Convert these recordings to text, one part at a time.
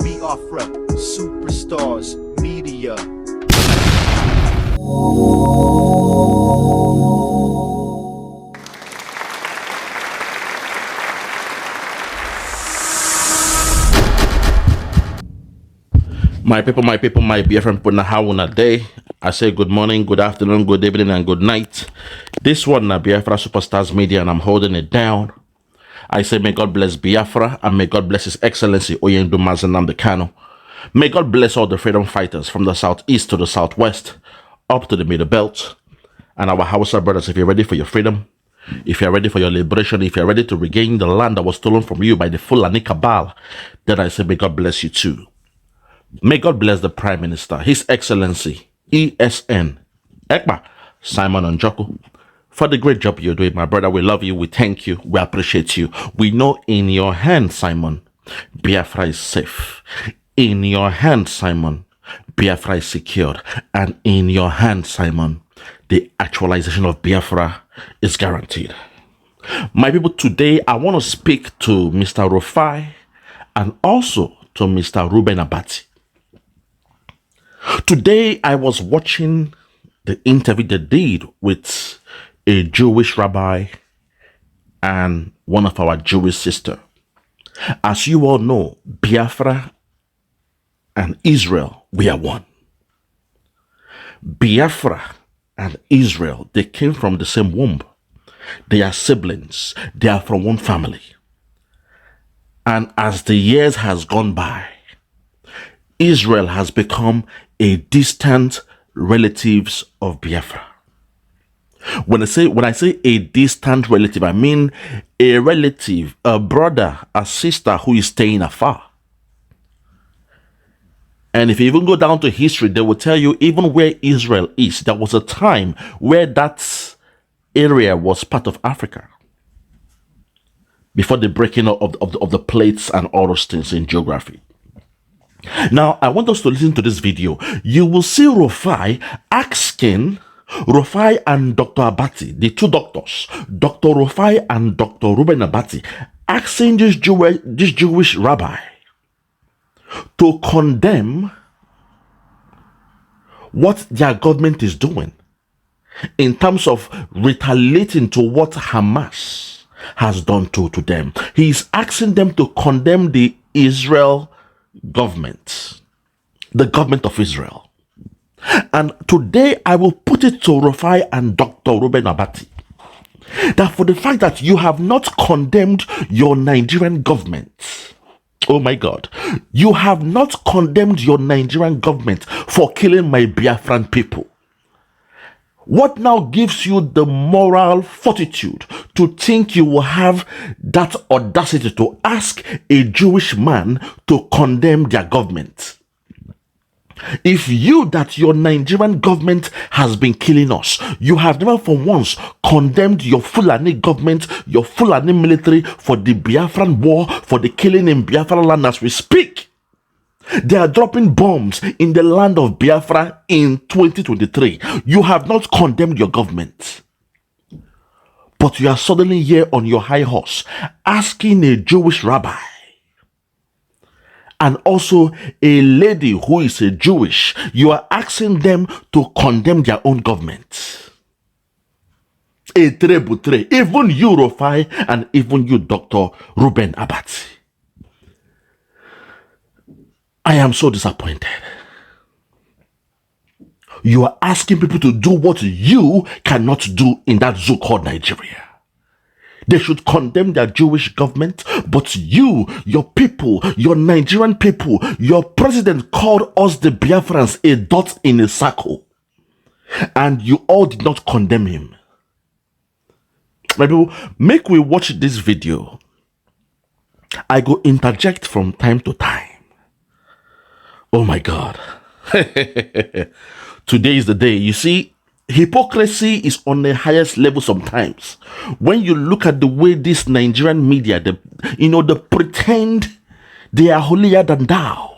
Biafra, superstars, media. My people, my Biafran people, how on a day. I say good morning, good afternoon, good evening, and good night. This one, Biafra Superstars Media, and I'm holding it down. I say, may God bless Biafra, and may God bless His Excellency Oyendu Mazenam Kano. May God bless all the freedom fighters from the southeast to the southwest, up to the middle belt. And our Hausa brothers, if you're ready for your freedom, if you're ready for your liberation, if you're ready to regain the land that was stolen from you by the Fulani cabal, then I say, may God bless you too. May God bless the Prime Minister, His Excellency, ESN, Ekpa, Simon Onjoko, for the great job you're doing, my brother. We love you, we thank you, we appreciate you. We know in your hands, Simon, Biafra is safe. In your hands, Simon, Biafra is secured. And in your hands, Simon, the actualization of Biafra is guaranteed. My people, today I want to speak to Mr. Rufai and also to Mr. Reuben Abati. Today, I was watching the interview they did with a Jewish rabbi and one of our Jewish sisters. As you all know, Biafra and Israel, we are one. Biafra and Israel, they came from the same womb. They are siblings. They are from one family. And as the years has gone by, Israel has become a distant relatives of Biafra. When I say a distant relative, I mean a relative, a brother, a sister who is staying afar. And if you even go down to history, they will tell you even where Israel is, there was a time where that area was part of Africa before the breaking of the plates and all those things in geography. Now, I want us to listen to this video. You will see Rufai asking Rufai and Dr. Abati, the two doctors, Dr. Rufai and Dr. Reuben Abati, asking this Jewish rabbi to condemn what their government is doing in terms of retaliating to what Hamas has done to them. He is asking them to condemn the Israel government, the government of Israel. And today I will put it to Rufai and Dr. Reuben Abati that for the fact that you have not condemned your Nigerian government, oh my God, you have not condemned your Nigerian government for killing my Biafran people. What now gives you the moral fortitude to think you will have that audacity to ask a Jewish man to condemn their government? If you that your Nigerian government has been killing us, you have never for once condemned your Fulani government, your Fulani military for the Biafran war, for the killing in Biafra land as we speak. They are dropping bombs in the land of Biafra in 2023. You have not condemned your government. But you are suddenly here on your high horse asking a Jewish rabbi and also a lady who is a Jewish, you are asking them to condemn their own government. Even you, Rufai, and even you, Dr. Reuben Abati. I am so disappointed. You are asking people to do what you cannot do in that zoo called Nigeria. They should condemn their Jewish government, but you, your people, your Nigerian people, your president called us the Biafrans a dot in a circle, and you all did not condemn him. My people, make we watch this video. I go interject from time to time. Oh my God. Today is the day. You see, hypocrisy is on the highest level sometimes. When you look at the way this Nigerian media, they pretend they are holier than thou.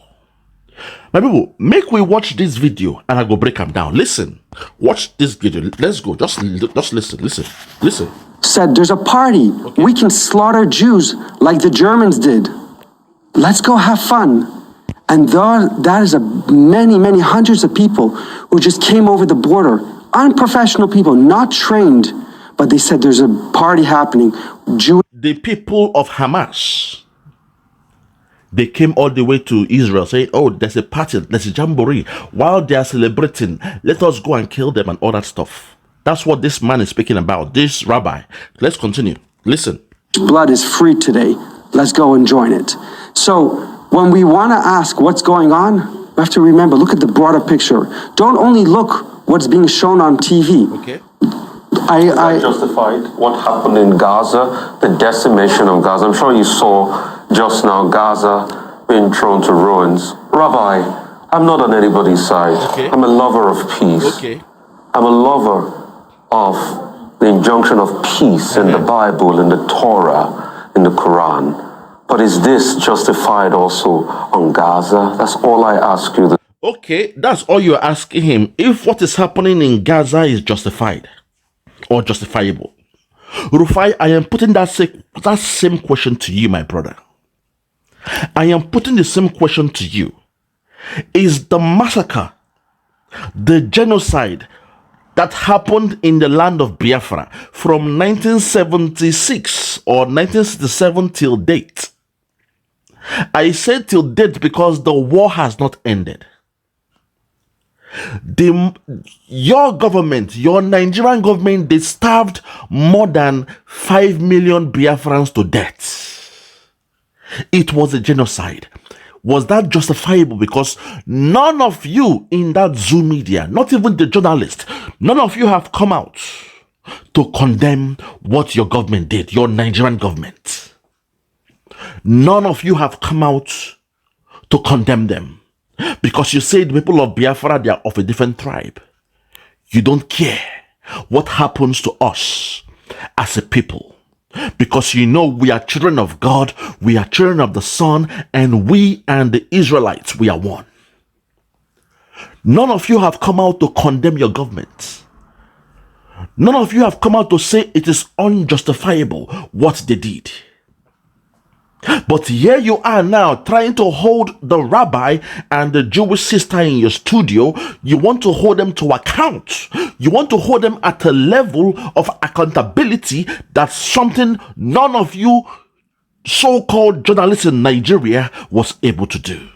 My people, make we watch this video and I go break them down. Listen, watch this video. Let's go. Just listen. Said there's a party. Okay. We can slaughter Jews like the Germans did. Let's go have fun. And that is many hundreds of people who just came over the border, unprofessional people, not trained, but they said there's a party happening. The people of Hamas, they came all the way to Israel saying, oh, there's a party, there's a jamboree. While they are celebrating, let us go and kill them and all that stuff. That's what this man is speaking about, this rabbi. Let's continue. Listen. Blood is free today. Let's go and join it. So when we want to ask what's going on, we have to remember, look at the broader picture. Don't only look what's being shown on TV. Okay. I justified what happened in Gaza, the decimation of Gaza. I'm sure you saw just now Gaza being thrown to ruins. Rabbi, I'm not on anybody's side. Okay. I'm a lover of peace. Okay. I'm a lover of the injunction of peace in the Bible, in the Torah, in the Quran. But is this justified also on Gaza? That's all I ask you. Okay, that's all you're asking him. If what is happening in Gaza is justified or justifiable. Rufai, I am putting that same question to you, my brother. I am putting the same question to you. Is the massacre, the genocide that happened in the land of Biafra from 1976 or 1967 till date? I said till date because the war has not ended. Your government, your Nigerian government, they starved more than 5 million Biafrans to death. It was a genocide. Was that justifiable? Because none of you in that Zoom media, not even the journalists, none of you have come out to condemn what your government did, your Nigerian government. None of you have come out to condemn them. Because you say the people of Biafra, they are of a different tribe. You don't care what happens to us as a people. Because you know we are children of God, we are children of the Son, and we and the Israelites, we are one. None of you have come out to condemn your government. None of you have come out to say it is unjustifiable what they did. But here you are now trying to hold the rabbi and the Jewish sister in your studio. You want to hold them to account. You want to hold them at a level of accountability. That's something none of you so-called journalists in Nigeria was able to do.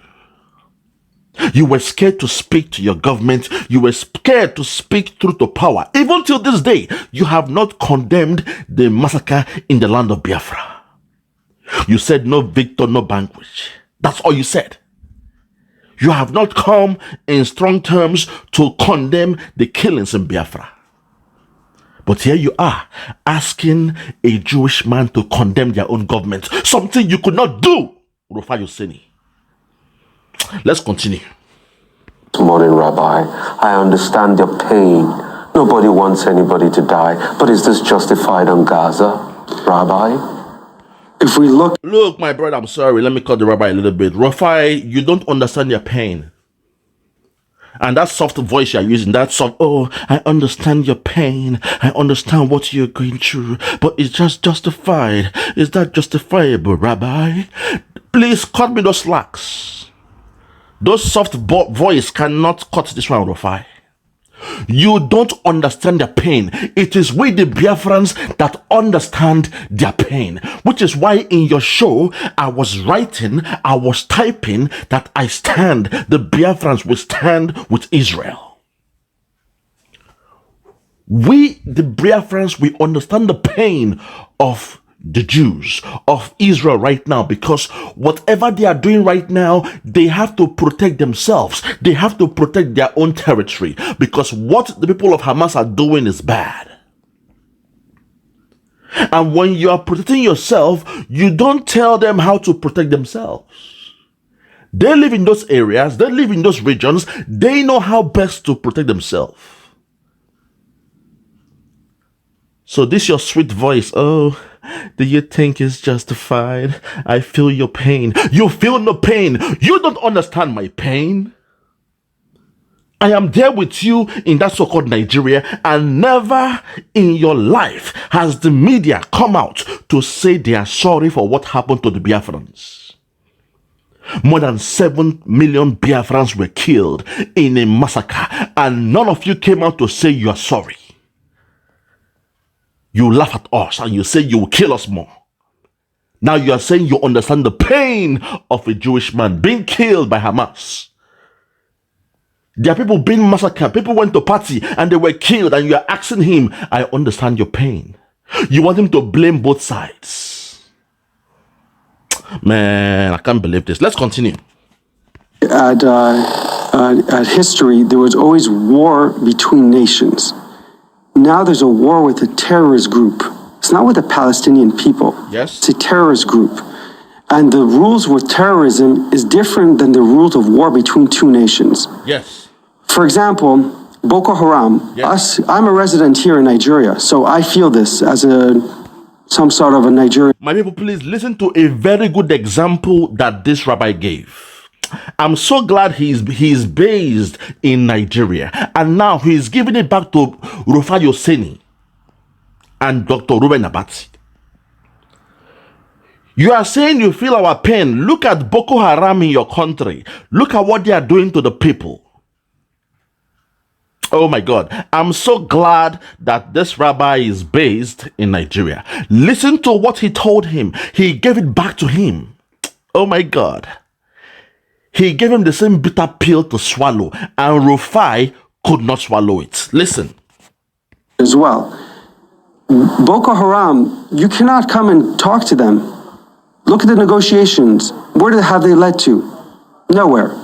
You were scared to speak to your government. You were scared to speak truth to power. Even till this day, you have not condemned the massacre in the land of Biafra. You said no victor, no vanquish. That's all you said. You have not come in strong terms to condemn the killings in Biafra. But here you are asking a Jewish man to condemn their own government. Something you could not do. Rufai OSENI. Let's continue. Good morning, Rabbi. I understand your pain. Nobody wants anybody to die. But is this justified on Gaza, Rabbi? If we look, my brother, I'm sorry. Let me cut the rabbi a little bit. Rufai, you don't understand your pain. And that soft voice you're using, that soft, oh, I understand your pain. I understand what you're going through. But it's just justified. Is that justifiable, Rabbi? Please cut me those slacks. Those soft voice cannot cut this one, Rufai. You don't understand their pain. It is we the Biafrans that understand their pain. Which is why in your show, I was typing that I stand, the Biafrans will stand with Israel. We, the Biafrans, we understand the pain of the Jews of Israel right now, because whatever they are doing right now, they have to protect themselves. They have to protect their own territory, because what the people of Hamas are doing is bad. And when you are protecting yourself, you don't tell them how to protect themselves. They live in those areas, they live in those regions, they know how best to protect themselves. So this your sweet voice, oh, do you think it's justified? I feel your pain. You feel no pain. You don't understand my pain. I am there with you in that so-called Nigeria, and never in your life has the media come out to say they are sorry for what happened to the Biafrans. More than 7 million Biafrans were killed in a massacre, and none of you came out to say you are sorry. You laugh at us and you say you will kill us more. Now you are saying you understand the pain of a Jewish man being killed by Hamas. There are people being massacred. People went to party and they were killed, and you are asking him, I understand your pain. You want him to blame both sides. Man, I can't believe this. Let's continue. At history, there was always war between nations. Now there's a war with a terrorist group. It's not with the Palestinian people. Yes. It's a terrorist group. And the rules with terrorism is different than the rules of war between two nations. Yes. For example, Boko Haram, Yes. I'm a resident here in Nigeria, so I feel this as some sort of a Nigerian. My people, please listen to a very good example that this rabbi gave. I'm so glad he's based in Nigeria, and now he's giving it back to Rufai OSENI and Dr. Reuben Abati. You are saying you feel our pain. Look at Boko Haram in your country. Look at what they are doing to the people. Oh my God. I'm so glad that this rabbi is based in Nigeria. Listen to what he told him. He gave it back to him. Oh my God. He gave him the same bitter pill to swallow, and Rufai could not swallow it. Listen. As well. Boko Haram, you cannot come and talk to them. Look at the negotiations. Where have they led to? Nowhere.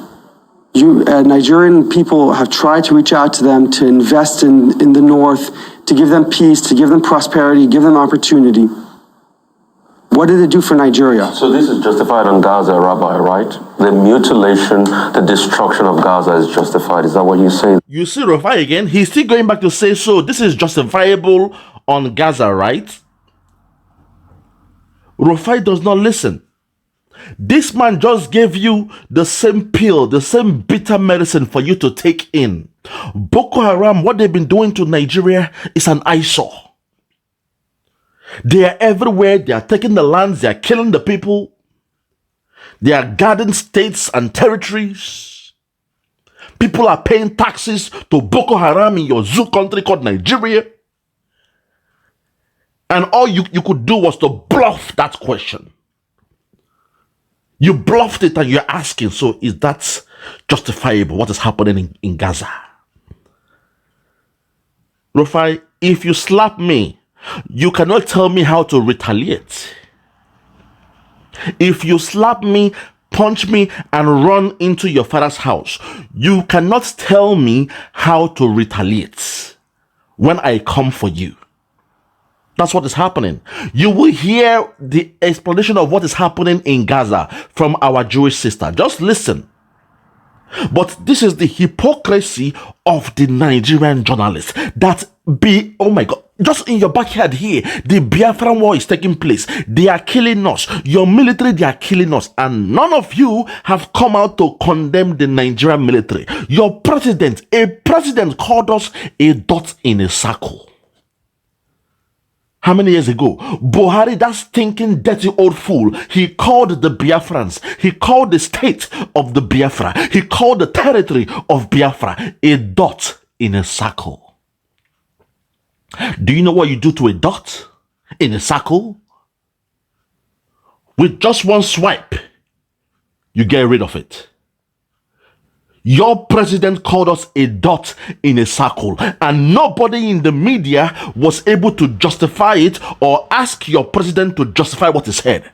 Nigerian people have tried to reach out to them, to invest in the north, to give them peace, to give them prosperity, give them opportunity. What did it do for Nigeria? So this is justified on Gaza, Rabbi, right? The mutilation, the destruction of Gaza is justified. Is that what you say? You see Rufai again? He's still going back to say, so this is justifiable on Gaza, right? Rufai does not listen. This man just gave you the same pill, the same bitter medicine for you to take in. Boko Haram, what they've been doing to Nigeria is an eyesore. They are everywhere. They are taking the lands. They are killing the people. They are guarding states and territories. People are paying taxes to Boko Haram in your zoo country called Nigeria. And all you could do was to bluff that question. You bluffed it and you're asking, so is that justifiable, what is happening in Gaza? Rufai, if you slap me, you cannot tell me how to retaliate. If you slap me, punch me, and run into your father's house, you cannot tell me how to retaliate when I come for you. That's what is happening. You will hear the explanation of what is happening in Gaza from our Jewish sister. Just listen. But this is the hypocrisy of the Nigerian journalists that oh my God, just in your backyard here, the Biafran war is taking place. They are killing us. Your military, they are killing us. And none of you have come out to condemn the Nigerian military. Your president, a president called us a dot in a circle. How many years ago? Buhari, that stinking, dirty old fool, he called the Biafrans, he called the state of the Biafra, he called the territory of Biafra a dot in a circle. Do you know what you do to a dot in a circle? With just one swipe, you get rid of it. Your president called us a dot in a circle, and nobody in the media was able to justify it or ask your president to justify what he said.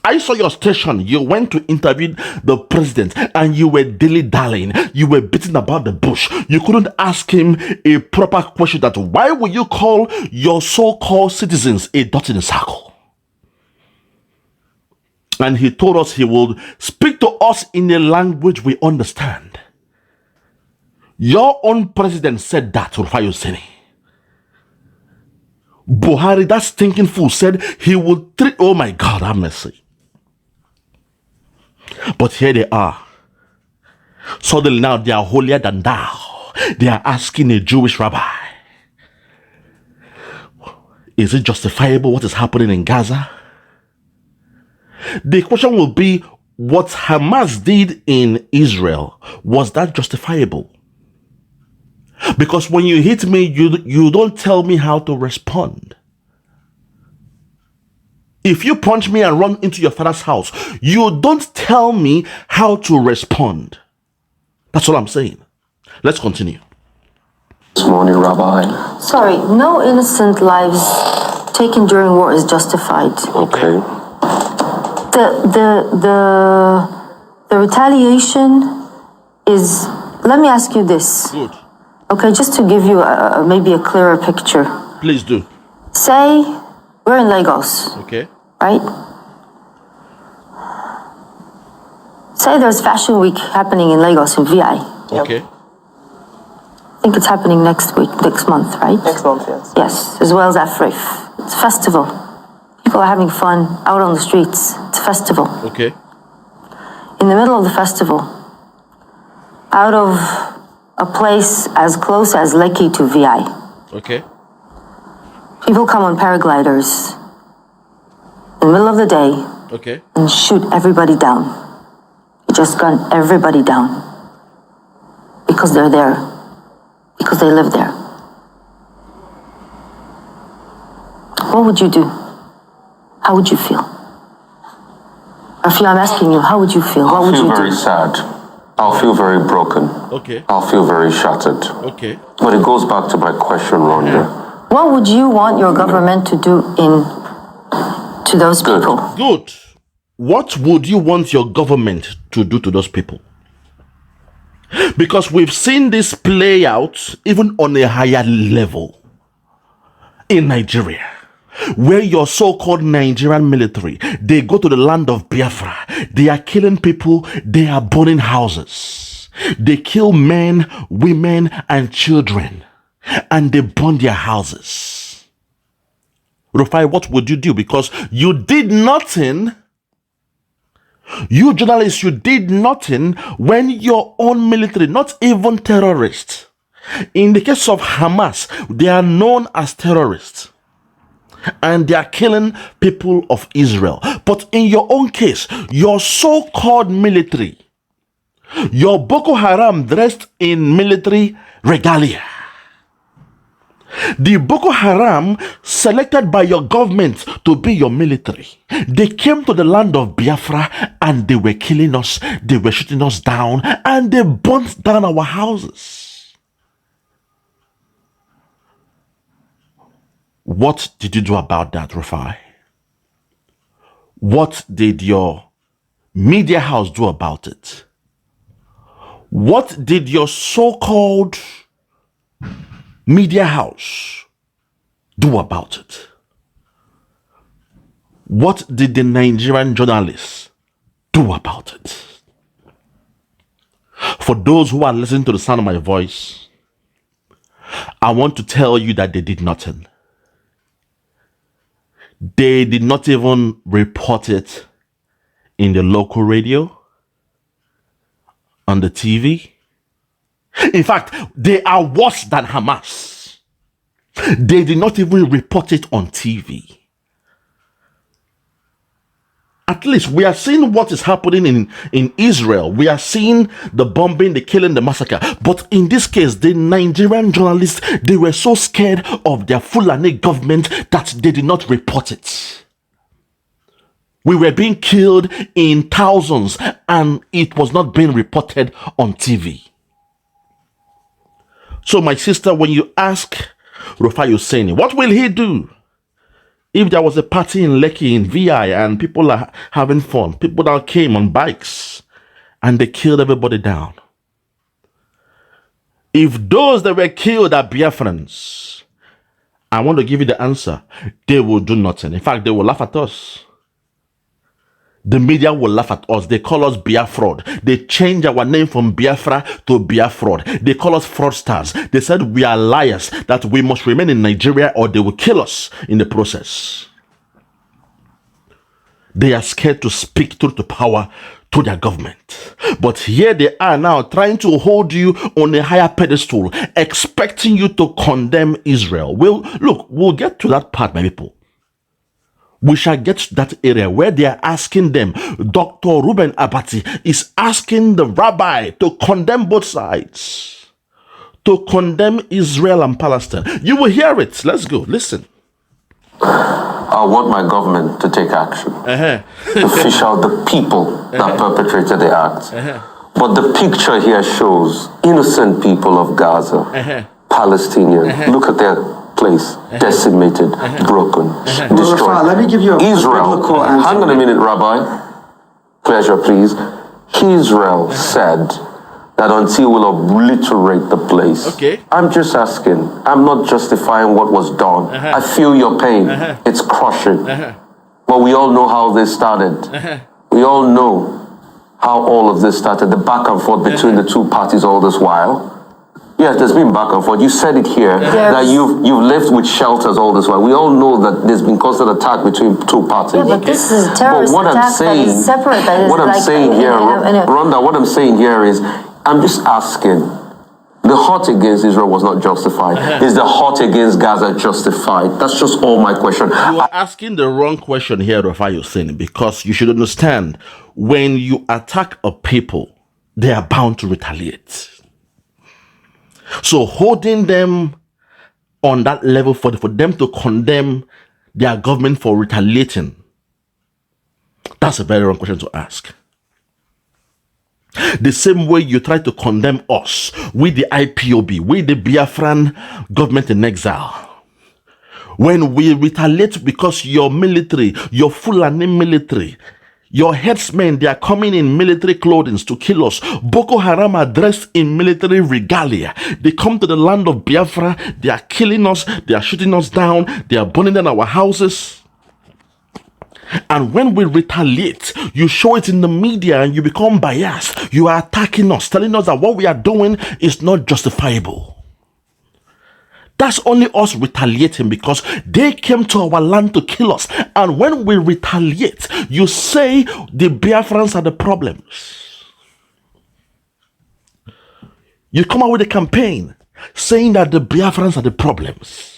I saw your station. You went to interview the president and you were dilly-dallying. You were beating about the bush. You couldn't ask him a proper question that why will you call your so-called citizens a dot in a circle? And he told us he would speak to us in a language we understand. Your own president said that, Rufai OSENI. Buhari, that stinking fool, said he would treat, oh my God, have mercy. But here they are. Suddenly now they are holier than thou. They are asking a Jewish rabbi, is it justifiable what is happening in Gaza? The question will be, what Hamas did in Israel, was that justifiable? Because when you hit me, you don't tell me how to respond. If you punch me and run into your father's house, you don't tell me how to respond. That's all I'm saying. Let's continue. This morning, Rabbi. Sorry, no innocent lives taken during war is justified. Okay. The retaliation is. Let me ask you this. Good. Okay, just to give you maybe a clearer picture. Please do. Say we're in Lagos, Okay. right? Say there's Fashion Week happening in Lagos in VI. Okay. I think it's happening next month, right? Next month, yes. Yes, as well as Afrif. It's a festival. People are having fun out on the streets. It's a festival. Okay. In the middle of the festival, out of a place as close as Lekki to VI, Okay. people come on paragliders in the middle of the day Okay. and shoot everybody down. They just gun everybody down because they're there, because they live there. What would you do? How would you feel? Rafi, I'm asking you, how would you feel? What would you I'll feel very do? sad. I'll feel very broken. Okay. I'll feel very shattered. Okay. But it goes back to my question, Rhonda. What would you want your government to do to those Good. people? Good. What would you want your government to do to those people? Because we've seen this play out even on a higher level in Nigeria, where your so-called Nigerian military, they go to the land of Biafra, they are killing people, they are burning houses, they kill men, women, and children, and they burn their houses. Rufai, what would you do? Because you did nothing. You journalists, you did nothing when your own military, not even terrorists. In the case of Hamas, they are known as terrorists. And they are killing people of Israel. But in your own case, your so-called military, your Boko Haram dressed in military regalia, the Boko Haram selected by your government to be your military, they came to the land of Biafra and they were killing us, they were shooting us down, and they burnt down our houses. What did you do about that, Rufai? What did your media house do about it? What did your so-called media house do about it? What did the Nigerian journalists do about it? For those who are listening to the sound of my voice, I want to tell you that they did nothing. They did not even report it in the local radio, on the TV. In fact, they are worse than Hamas. They did not even report it on TV. At least we are seeing what is happening in Israel. We are seeing the bombing, the killing, the massacre. But in this case, the Nigerian journalists, they were so scared of their Fulani government that they did not report it. We were being killed in thousands and it was not being reported on TV. So my sister, when you ask Rufai OSENI, what will he do? If there was a party in Lekki in VI and people are having fun, people that came on bikes and they killed everybody down. If those that were killed are Biafrans, I want to give you the answer. They will do nothing. In fact, they will laugh at us. The media will laugh at us. They call us Biafraud. They change our name from Biafra to Biafraud. They call us fraudsters. They said we are liars, that we must remain in Nigeria or they will kill us in the process. They are scared to speak truth to power to their government. But here they are now trying to hold you on a higher pedestal, expecting you to condemn Israel. We'll get to that part, my people. We shall get to that area where they are asking them. Dr. Reuben Abati is asking the rabbi to condemn both sides, to condemn Israel and Palestine. You will hear it. Let's go. Listen. I want my government to take action to fish out the people that perpetrated the act. But the picture here shows innocent people of Gaza, Palestinians. Look at their place, decimated, broken, destroyed. Rufai, let me give you a Israel, biblical answer. hang on a minute, Rabbi. Pleasure, please. Israel said that until we'll obliterate the place. Okay. I'm just asking. I'm not justifying what was done. I feel your pain. It's crushing. But we all know how this started. We all know how all of this started. The back and forth between the two parties all this while. Yes, there's been back and forth. You said it here that you've lived with shelters all this while. We all know that there's been constant attack between two parties. Yeah, but this is a terrorist attack that is separate. That is what I'm like saying here, in a- Rhonda, what I'm saying here is, I'm just asking. The hot against Israel was not justified. Is the hot against Gaza justified? That's just all my question. You are asking the wrong question here, Rufai OSENI, because you should understand, when you attack a people, they are bound to retaliate. So holding them on that level for them to condemn their government for retaliating, that's a very wrong question to ask. The same way you try to condemn us, with the IPOB, with the Biafran government in exile. When we retaliate because your military, your Fulani military, your headsmen, they are coming in military clothing to kill us. Boko Haram are dressed in military regalia. They come to the land of Biafra. They are killing us. They are shooting us down. They are burning down our houses. And when we retaliate, you show it in the media and you become biased. You are attacking us, telling us that what we are doing is not justifiable. That's only us retaliating because they came to our land to kill us. And when we retaliate, you say the Biafrans are the problems. You come out with a campaign saying that the Biafrans are the problems.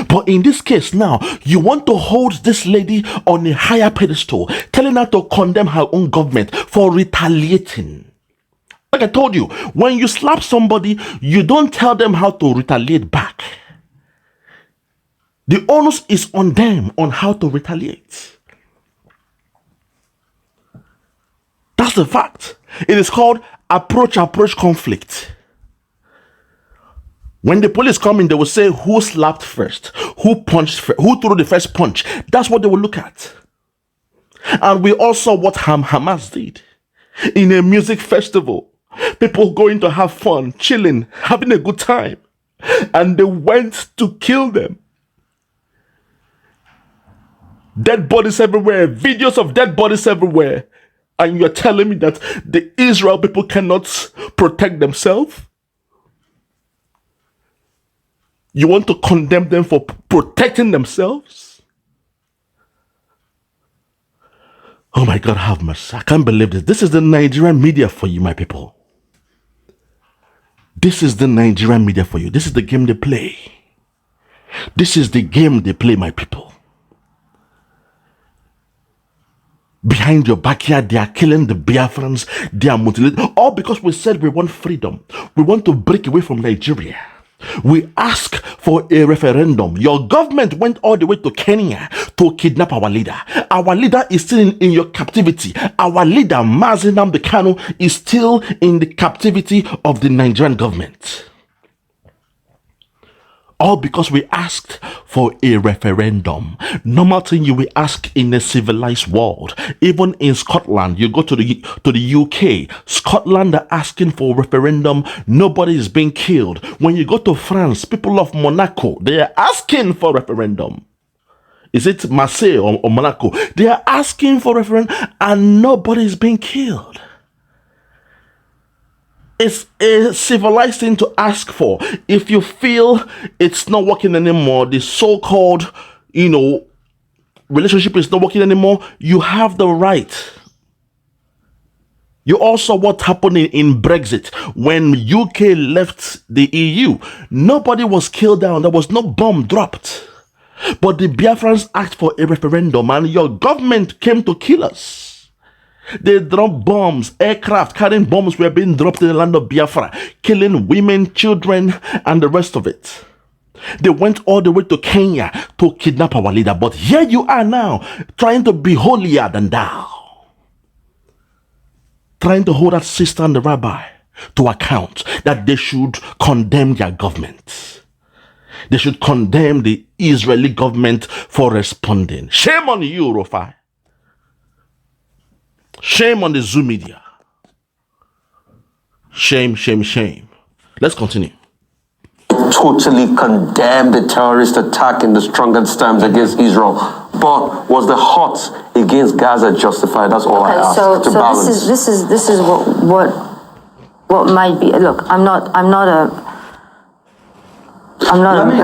But in this case now, you want to hold this lady on a higher pedestal, telling her to condemn her own government for retaliating. Like I told you, when you slap somebody, you don't tell them how to retaliate back. The onus is on them on how to retaliate. That's the fact. It is called approach conflict. When the police come in, they will say who slapped first, who punched first, who threw the first punch. That's what they will look at. And we all saw what Hamas did in a music festival. People going to have fun, chilling, having a good time. And they went to kill them. Dead bodies everywhere, videos of dead bodies everywhere. And you're telling me that the Israel people cannot protect themselves? You want to condemn them for protecting themselves? Oh my God, have mercy. I can't believe this. This is the Nigerian media for you, my people. This is the Nigerian media for you. This is the game they play. This is the game they play, my people. Behind your backyard, they are killing the Biafrans. They are mutilating. All because we said we want freedom. We want to break away from Nigeria. We ask for a referendum. Your government went all the way to Kenya to kidnap our leader. Our leader is still in your captivity. Our leader, Mazi Nnamdi Kanu, is still in the captivity of the Nigerian government. All because we asked for a referendum. Normal thing you will ask in a civilized world. Even in Scotland, you go to the UK, Scotland are asking for a referendum. Nobody is being killed. When you go to France, people of Monaco, they are asking for a referendum. Is it Marseille or Monaco? They are asking for a referendum and nobody is being killed. It's a civilized thing to ask for. If you feel it's not working anymore, the so-called, relationship is not working anymore, you have the right. You also what happened in Brexit when UK left the EU. Nobody was killed down. There was no bomb dropped. But the Biafrans asked for a referendum and your government came to kill us. They dropped bombs, aircraft carrying bombs were being dropped in the land of Biafra, killing women, children, and the rest of it. They went all the way to Kenya to kidnap our leader. But here you are now, trying to be holier than thou. Trying to hold that sister and the rabbi to account that they should condemn their government. They should condemn the Israeli government for responding. Shame on you, Rufai. Shame on the Zoom media. Shame, shame, shame. Let's continue. Totally condemn the terrorist attack in the strongest terms against Israel. But was the hurt against Gaza justified? That's all I ask. So balance. this is what might be. Look, I'm not a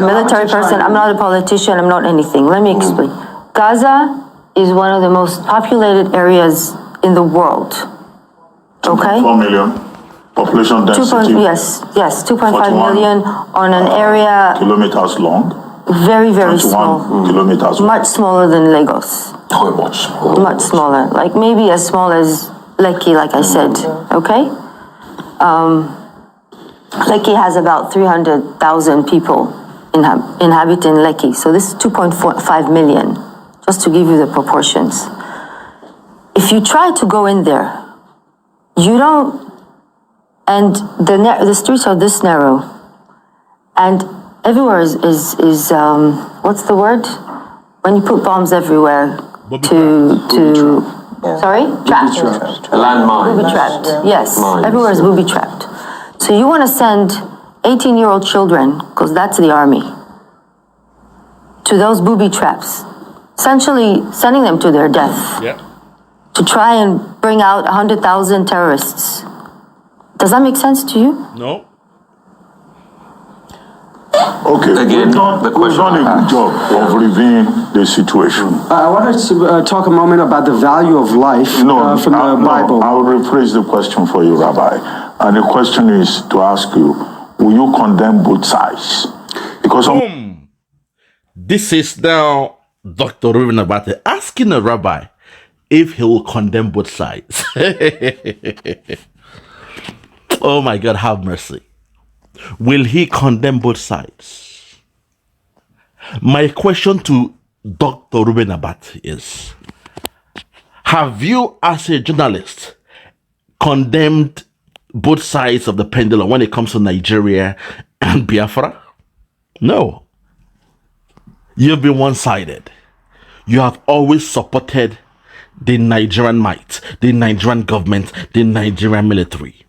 military person. I'm not a politician. I'm not anything. Let me explain. Gaza is one of the most populated areas in the world. Okay. 4 million. Population density. Yes, 2.5 41, million on an area kilometers long. very 21 small, kilometers long. much smaller than Lagos. Oh, much smaller. Much smaller, like maybe as small as Lekki, like I said. Okay. Lekki has about 300,000 people inhabiting Lekki, so this is 2.5 million, just to give you the proportions. If you try to go in there, you don't. And the streets are this narrow, and everywhere is what's the word when you put bombs everywhere? Sorry, trapped. Landmines. Booby trapped. Yes, Mines. everywhere is booby trapped. So you want to send 18-year-old children, because that's the army, to those booby traps, essentially sending them to their death. Yeah. To try and bring out 100,000 terrorists. Does that make sense to you? No. Okay, Again, we've done the a question- good job of reviewing the situation. I wanted to talk a moment about the value of life from the Bible. I will rephrase the question for you, Rabbi. And the question is to ask you, will you condemn both sides? Because This is now Dr. Reuben Abati asking a rabbi if he will condemn both sides. Oh my God, have mercy. Will he condemn both sides? My question to Dr. Reuben Abati is, have you as a journalist condemned both sides of the pendulum when it comes to Nigeria and Biafra? No. You've been one-sided. You have always supported the Nigerian might, the Nigerian government, the Nigerian military.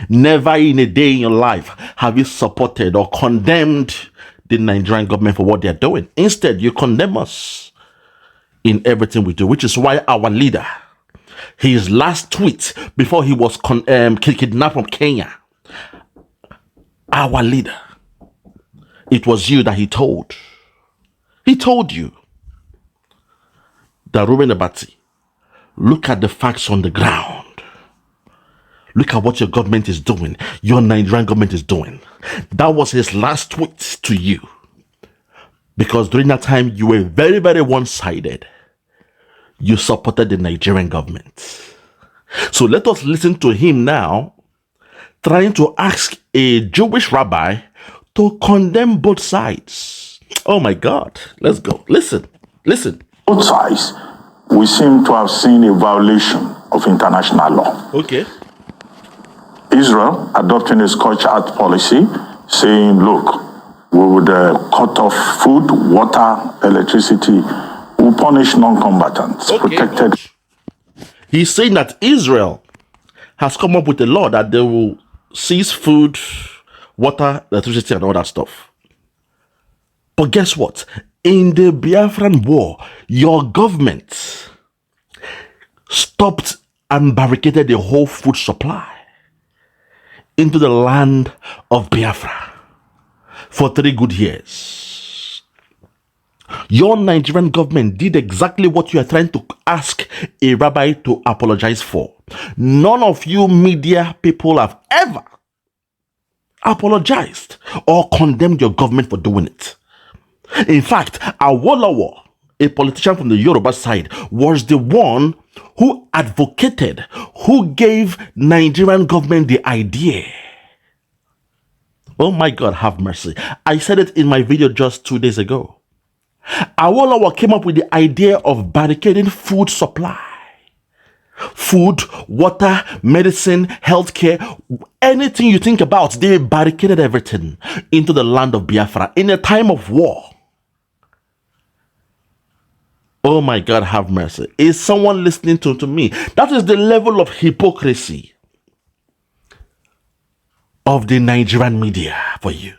Never in a day in your life have you supported or condemned the Nigerian government for what they're doing. Instead, you condemn us in everything we do, which is why our leader, his last tweet before he was kidnapped from Kenya, our leader, it was you that he told. He told you that Reuben Abati, look at the facts on the ground. Look at what your government is doing. Your Nigerian government is doing. That was his last tweet to you. Because during that time, you were very, very one-sided. You supported the Nigerian government. So let us listen to him now, trying to ask a Jewish rabbi to condemn both sides. Oh my God. Let's go. Listen. both sides, we seem to have seen a violation of international law. Okay. Israel adopting a scorched earth policy, saying, look, we would cut off food, water, electricity. We'll punish non-combatants, protected. He's saying that Israel has come up with a law that they will seize food, water, electricity, and all that stuff. But guess what? In the Biafran war, your government stopped and barricaded the whole food supply into the land of Biafra for 3 good years. Your Nigerian government did exactly what you are trying to ask a rabbi to apologize for. None of you media people have ever apologized or condemned your government for doing it. In fact, Awolowo, a politician from the Yoruba side, was the one who advocated, who gave Nigerian government the idea. Oh my God, have mercy. I said it in my video just 2 days ago. Awolowo came up with the idea of barricading food supply. Food, water, medicine, healthcare, anything you think about, they barricaded everything into the land of Biafra in a time of war. Oh my God, have mercy. Is someone listening to me? That is the level of hypocrisy of the Nigerian media for you.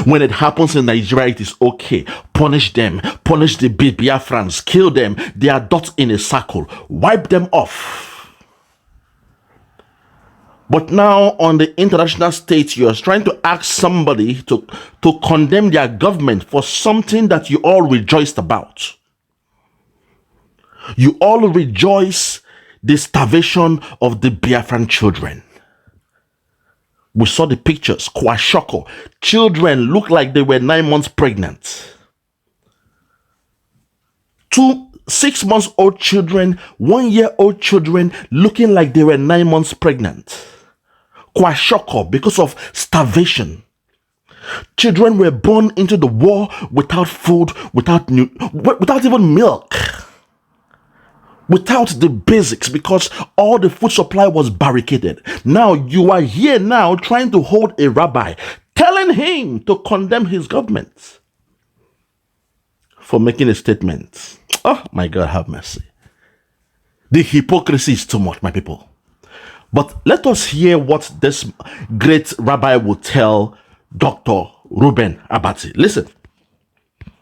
When it happens in Nigeria, it is okay. Punish them. Punish the Biafrans. Kill them. They are dots in a circle. Wipe them off. But now on the international stage, you're trying to ask somebody to condemn their government for something that you all rejoiced about. You all rejoice the starvation of the Biafran children. We saw the pictures, Kwashoko. Children look like they were 9 months pregnant. 6 months old children, 1 year old children looking like they were 9 months pregnant. Kwashoko, because of starvation. Children were born into the war without food, without even milk. Without the basics, because all the food supply was barricaded. Now you are here now trying to hold a rabbi, telling him to condemn his government for making a statement. Oh my God, have mercy. The hypocrisy is too much, my people. But let us hear what this great rabbi will tell Dr. Reuben Abati. Listen.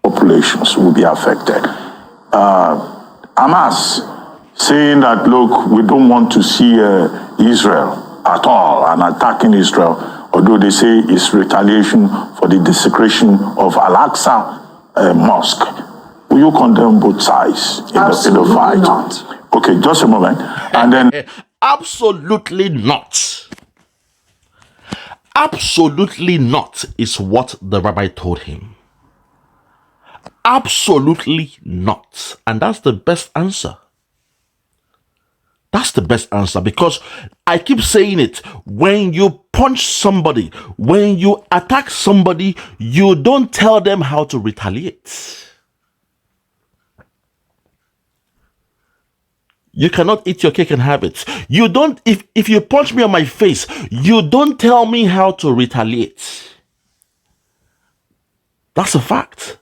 Populations will be affected. Hamas saying that, look, we don't want to see Israel at all and attacking Israel, although they say it's retaliation for the desecration of Al-Aqsa Mosque. Will you condemn both sides in the fight? Not. Okay, just a moment. And then... Absolutely not. Absolutely not is what the rabbi told him. Absolutely not. And that's the best answer. That's the best answer, because I keep saying it. When you punch somebody, when you attack somebody, you don't tell them how to retaliate. You cannot eat your cake and have it. You don't, if you punch me on my face, you don't tell me how to retaliate. That's a fact.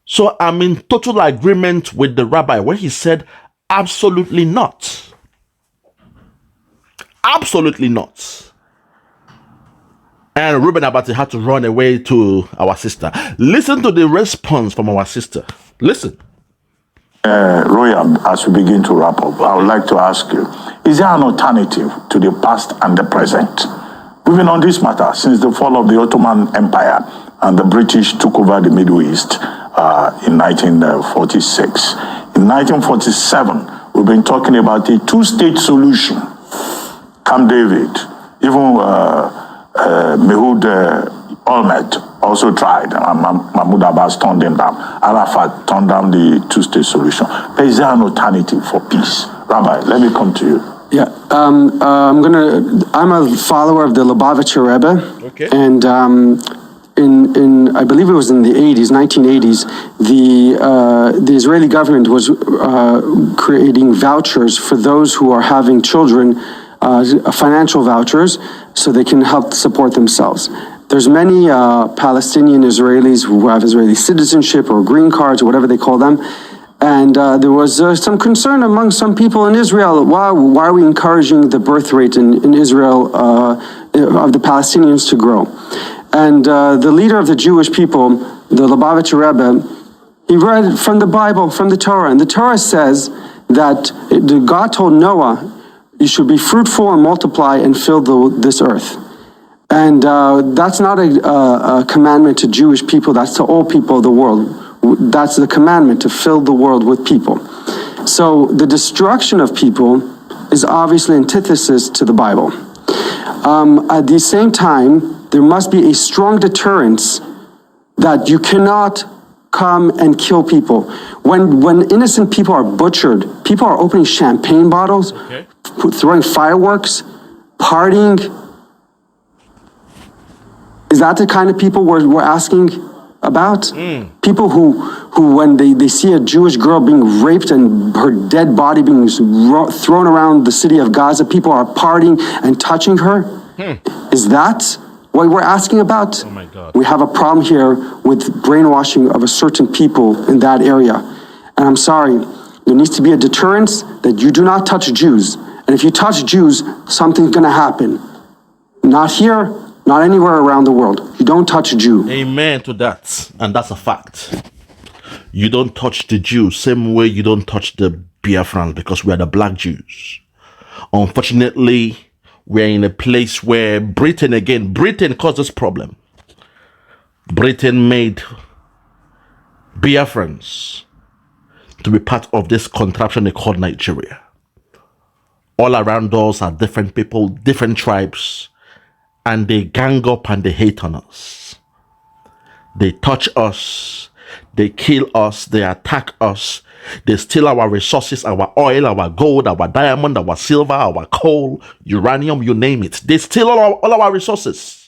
So I'm in total agreement with the rabbi when he said, absolutely not. Absolutely not. And Reuben Abati had to run away to our sister. Listen to the response from our sister. Listen. Roy, as we begin to wrap up, I would like to ask you, is there an alternative to the past and the present? We've been on this matter since the fall of the Ottoman Empire and the British took over the Middle East in 1946. In 1947, we've been talking about a two-state solution. Camp David, even Mehud Olmert also tried. Mahmoud Abbas turned them down. Arafat turned down the two-state solution. But is there an alternative for peace? Rabbi, let me come to you. Yeah, I'm a follower of the Lubavitcher Rebbe. Okay. And in I believe it was in the 1980s, the Israeli government was creating vouchers for those who are having children, financial vouchers, so they can help support themselves. There's many Palestinian Israelis who have Israeli citizenship or green cards or whatever they call them. And there was some concern among some people in Israel. Why are we encouraging the birth rate in Israel of the Palestinians to grow? And the leader of the Jewish people, the Lubavitcher Rebbe, he read from the Bible, from the Torah. And the Torah says that God told Noah, you should be fruitful and multiply and fill this earth. And that's not a commandment to Jewish people, that's to all people of the world. That's the commandment, to fill the world with people. So the destruction of people is obviously antithesis to the Bible. At the same time, there must be a strong deterrence that you cannot come and kill people. When innocent people are butchered, people are opening champagne bottles, throwing fireworks, partying. Is that the kind of people we're asking about? People who when they see a Jewish girl being raped and her dead body being thrown around the city of Gaza, people are partying and touching her? Is that what we're asking about? Oh my God. We have a problem here with brainwashing of a certain people in that area. And I'm sorry, there needs to be a deterrence that you do not touch Jews. And if you touch Jews, something's gonna happen. Not here, not anywhere around the world. You don't touch a Jew. Amen to that. And that's a fact. You don't touch the Jews, same way you don't touch the Biafran, because we are the black Jews. Unfortunately, we're in a place where Britain caused this problem. Britain made Biafrans to be part of this contraption they call Nigeria. All around us are different people, different tribes, and they gang up and they hate on us. They touch us, they kill us, they attack us, they steal our resources, our oil, our gold, our diamond, our silver, our coal, uranium, you name it. They steal all our resources.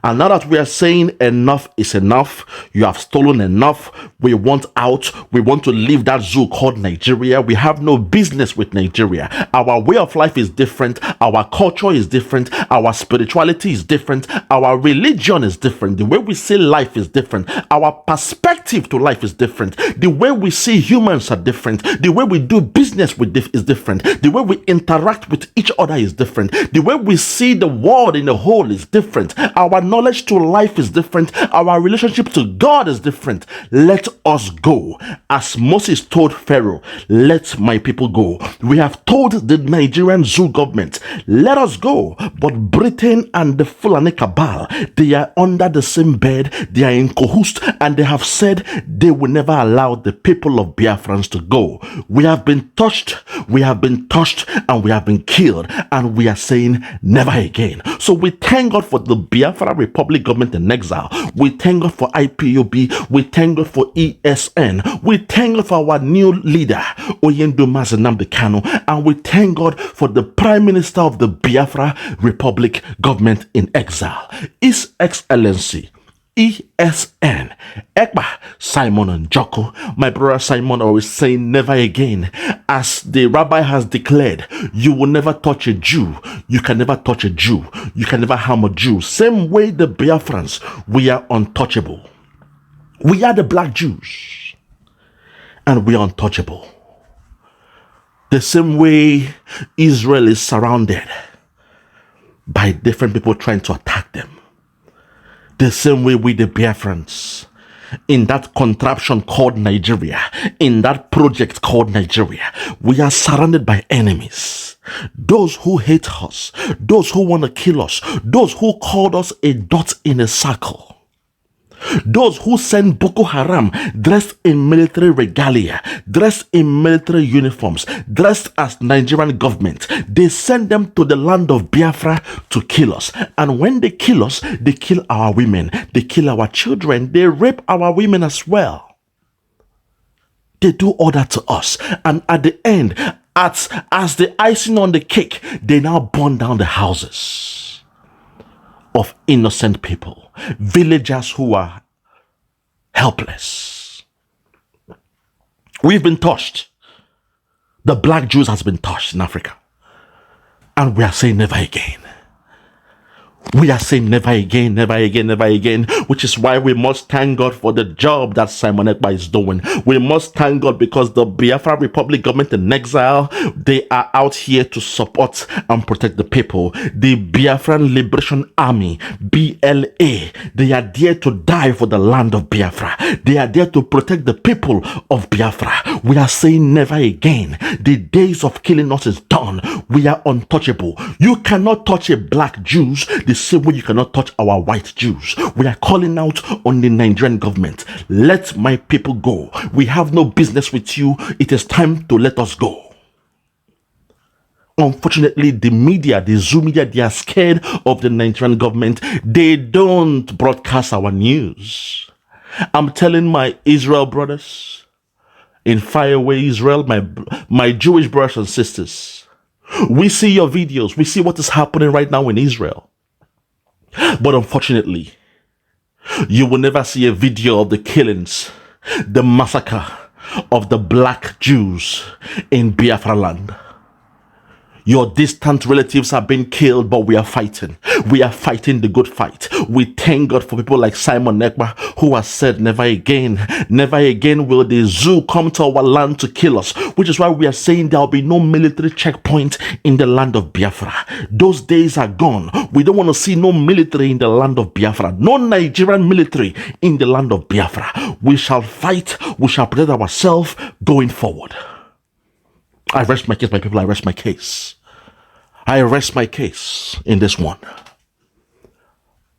And now that we are saying enough is enough, you have stolen enough, we want out, we want to leave that zoo called Nigeria. We have no business with Nigeria. Our way of life is different, our culture is different, our spirituality is different, our religion is different, the way we see life is different, our perspective to life is different, the way we see humans are different, the way we do business with is different, the way we interact with each other is different, the way we see the world in a whole is different, our knowledge to life is different, our relationship to God is different. Let us go. As Moses told Pharaoh, let my people go. We have told the Nigerian zoo government, let us go. But Britain and the Fulani cabal, they are under the same bed, they are in cahoots, and they have said they will never allow the people of Biafrans to go. We have been touched, and we have been killed, and we are saying never again. So we thank God for the Biafra Republic government in exile. We thank God for IPOB. We thank God for ESN. We thank God for our new leader, Oyendo Mazenamde Kanu. And we thank God for the Prime Minister of the Biafra Republic government in exile, His Excellency ESN, Ekpa, Simon and Joko. My brother Simon always saying never again. As the rabbi has declared, you will never touch a Jew. You can never touch a Jew. You can never harm a Jew. Same way the Biafrans, we are untouchable. We are the black Jews. And we are untouchable. The same way Israel is surrounded by different people trying to attack them. The same way we the Biafrans, in that contraption called Nigeria, in that project called Nigeria, we are surrounded by enemies. Those who hate us, those who want to kill us, those who called us a dot in a circle. Those who send Boko Haram dressed in military regalia, dressed in military uniforms, dressed as Nigerian government, they send them to the land of Biafra to kill us. And when they kill us, they kill our women, they kill our children, they rape our women as well. They do all that to us. And at the end, as the icing on the cake, they now burn down the houses of innocent people, villagers who are helpless. We've been touched. The black Jews has been touched in Africa. And we are saying never again. We are saying never again, never again, never again, which is why we must thank God for the job that Simon Ekpa is doing. We must thank God because the Biafra Republic government in exile, they are out here to support and protect the people. The Biafran Liberation Army, BLA, they are there to die for the land of Biafra. They are there to protect the people of Biafra. We are saying never again. The days of killing us is done. We are untouchable. You cannot touch a black Jews the same way you cannot touch our white Jews. We are calling out on the Nigerian government. Let my people go. We have no business with you. It is time to let us go. Unfortunately, the media, the Zoom media, they are scared of the Nigerian government. They don't broadcast our news. I'm telling my Israel brothers in faraway Israel, my Jewish brothers and sisters, we see your videos. We see what is happening right now in Israel. But unfortunately, you will never see a video of the killings, the massacre of the black Jews in Biafra land. Your distant relatives have been killed, but we are fighting. We are fighting the good fight. We thank God for people like Simon Ekpa, who has said, never again will the zoo come to our land to kill us. Which is why we are saying there will be no military checkpoint in the land of Biafra. Those days are gone. We don't want to see no military in the land of Biafra. No Nigerian military in the land of Biafra. We shall fight. We shall protect ourselves going forward. I rest my case, my people. I rest my case. I rest my case in this one.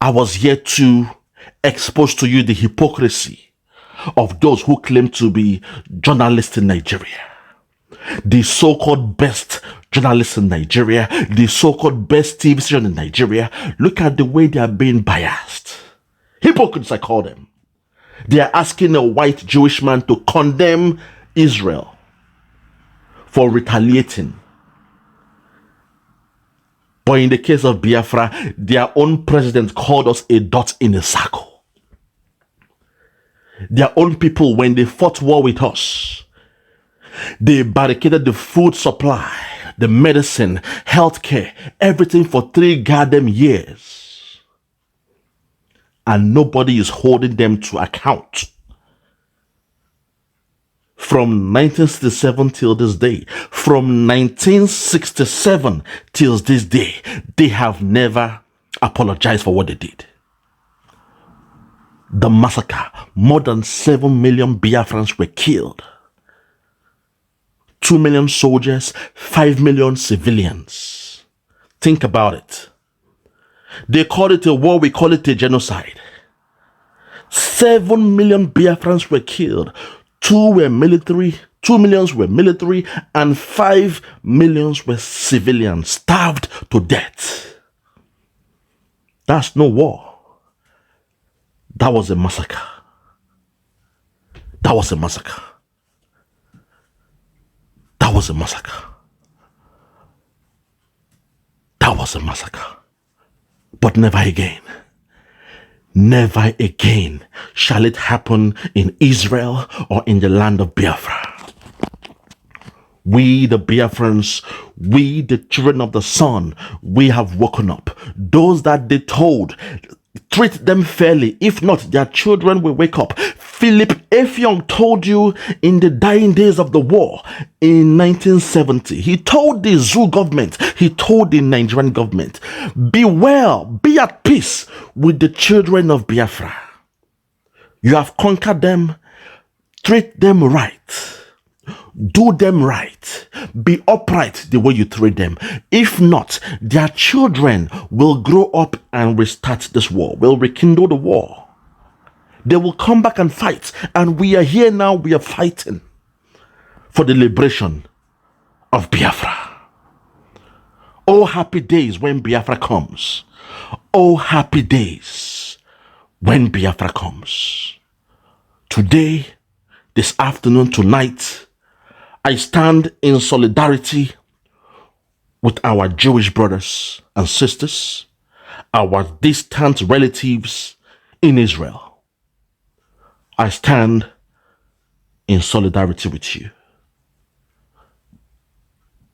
I was here to expose to you the hypocrisy of those who claim to be journalists in Nigeria. The so-called best journalists in Nigeria, the so-called best TV station in Nigeria. Look at the way they are being biased. Hypocrites, I call them. They are asking a white Jewish man to condemn Israel for retaliating. But in the case of Biafra, their own president called us a dot in a circle. Their own people, when they fought war with us, they barricaded the food supply, the medicine, healthcare, everything for 3 goddamn years. And nobody is holding them to account. From 1967 till this day, from 1967 till this day, they have never apologized for what they did. The massacre, more than 7 million Biafrans were killed. 2 million soldiers, 5 million civilians. Think about it. They call it a war, we call it a genocide. 7 million Biafrans were killed. 2 millions were military, and 5 millions were civilians, starved to death. That's no war. That was a massacre. That was a massacre. That was a massacre. That was a massacre. But never again. Never again shall it happen in Israel or in the land of Biafra. We, the Biafrans, we, the children of the sun, we have woken up. Those that they told, treat them fairly. If not, their children will wake up. Philip Effiong told you in the dying days of the war in 1970. He told the zoo government, he told the Nigerian government, be well, be at peace with the children of Biafra. You have conquered them, treat them right. Do them right. Be upright the way you treat them. If not, their children will grow up and restart this war, will rekindle the war. They will come back and fight. And we are here now, we are fighting for the liberation of Biafra. Oh, happy days when Biafra comes. Oh, happy days when Biafra comes. Today, this afternoon, tonight, I stand in solidarity with our Jewish brothers and sisters, our distant relatives in Israel. I stand in solidarity with you.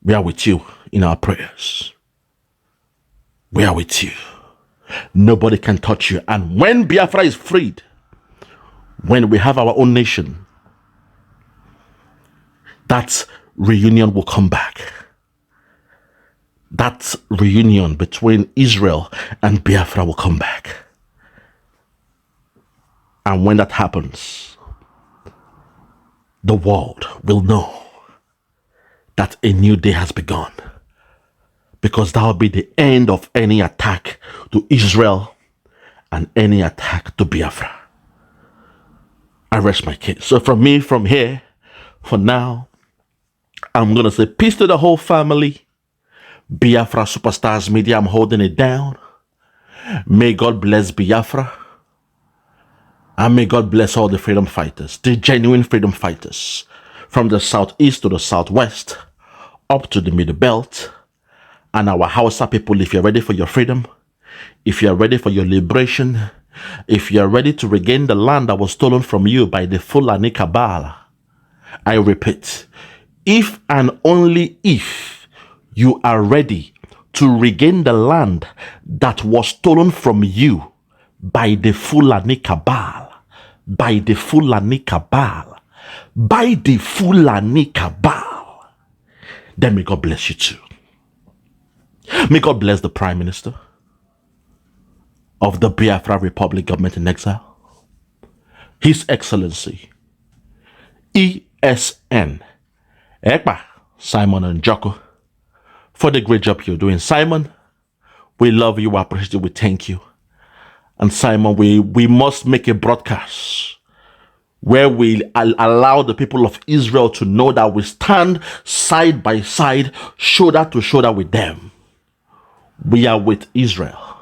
We are with you in our prayers. We are with you. Nobody can touch you. And when Biafra is freed, when we have our own nation, that reunion will come back. That reunion between Israel and Biafra will come back. And when that happens, the world will know that a new day has begun. Because that will be the end of any attack to Israel and any attack to Biafra. I rest my case. So from me, from here, for now, I'm going to say peace to the whole family. Biafra Superstars Media, I'm holding it down. May God bless Biafra. And may God bless all the freedom fighters, the genuine freedom fighters, from the southeast to the southwest, up to the middle belt. And our Hausa people, if you're ready for your freedom, if you're ready for your liberation, if you're ready to regain the land that was stolen from you by the Fulani Cabal, I repeat, if and only if you are ready to regain the land that was stolen from you by the Fulani Cabal, by the Fulani Cabal, by the Fulani Cabal, then may God bless you too. May God bless the Prime Minister of the Biafra Republic Government in Exile, His Excellency ESN Ekpa Simon and Joko, for the great job you're doing. Simon, we love you, we appreciate you, we thank you. And Simon, we must make a broadcast where we allow the people of Israel to know that we stand side by side, shoulder to shoulder with them. We are with Israel,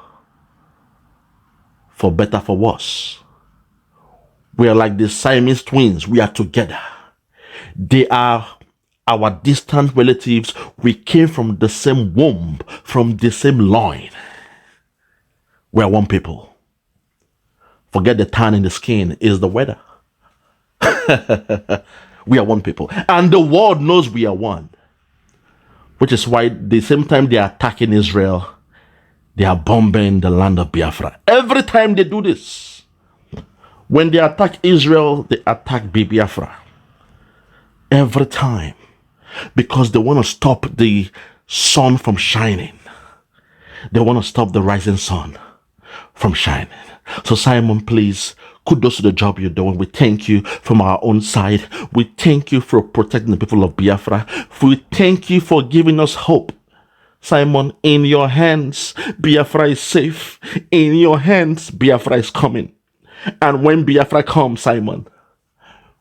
for better, for worse. We are like the Siamese twins. We are together. They are our distant relatives. We came from the same womb, from the same loin. We are one people. Forget the tan in the skin, is the weather. We are one people. And the world knows we are one. Which is why the same time they are attacking Israel, they are bombing the land of Biafra. Every time they do this, when they attack Israel, they attack Biafra. Every time. Because they want to stop the sun from shining. They want to stop the rising sun from shining. So Simon, please, kudos to the job you're doing. We thank you from our own side. We thank you for protecting the people of Biafra. We thank you for giving us hope. Simon, in your hands, Biafra is safe. In your hands, Biafra is coming. And when Biafra comes, Simon,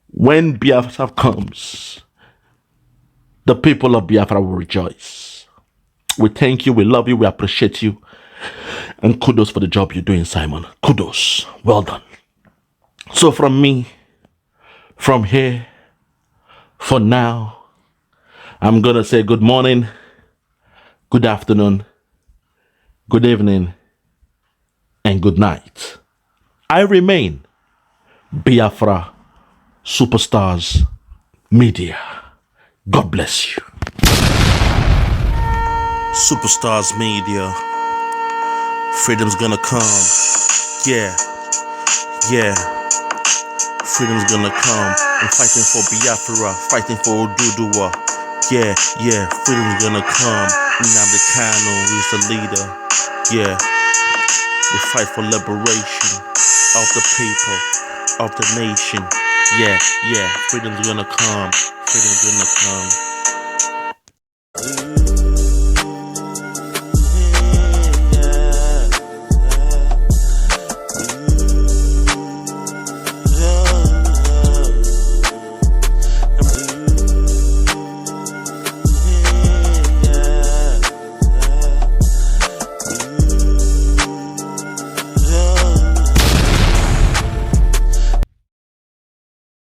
when Biafra comes, the people of Biafra will rejoice. We thank you, we love you, we appreciate you. And kudos for the job you're doing, Simon. Kudos. Well done. So from me, from here, for now, I'm going to say good morning, good afternoon, good evening, and good night. I remain Biafra Superstars Media. God bless you. Superstars Media. Freedom's gonna come. Yeah. Freedom's gonna come. I'm fighting for Biafra, fighting for Oduduwa. Yeah. Freedom's gonna come. Nnamdi Kanu is the leader. Yeah. We fight for liberation of the people, of the nation. Yeah. Freedom's gonna come. Freedom's gonna come.